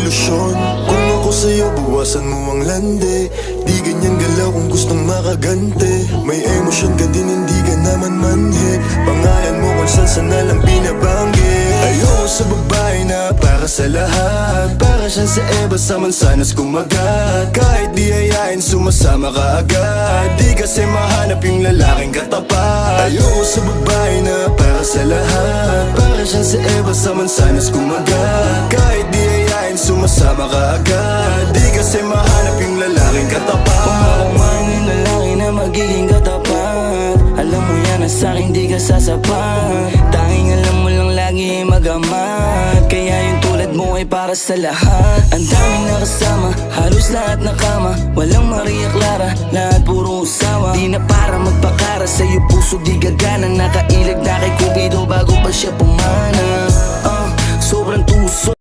solusyon. Kung ako sa'yo, bawasan mo ang lande. Di ganyan galaw kung gustong makagante. May emosyon ka din, hindi ka naman manhe. Pangalan mo kung saan na lang binabanggit. Ayoko sa babae na para sa lahat. Para siyang sa Eva sa mansanas kumagat. Kahit di hayain, sumasama ka agad. Di kasi mahanap yung lalaking katapat. Ayoko sa babae na para sa lahat. Para siyang sa Eva sa mansanas kumagat. Kahit di hayain, sumasama ka agad. Di kasi mahanap yung lalaking katapat. Kung ako man yung lalaki na magiging katapat, alam mo yan na sa'kin di ka sasapat. Tanging alam mo lang lagi magamat. Kaya yung tulad mo ay para sa lahat. Ang daming nakasama, halos lahat nakama. Walang Maria Clara, lahat puro usawa. Di na para magpakara, sa'yo puso di gagana. Nakailag na kay Cupido bago pa siya pumana. Sobrang tuso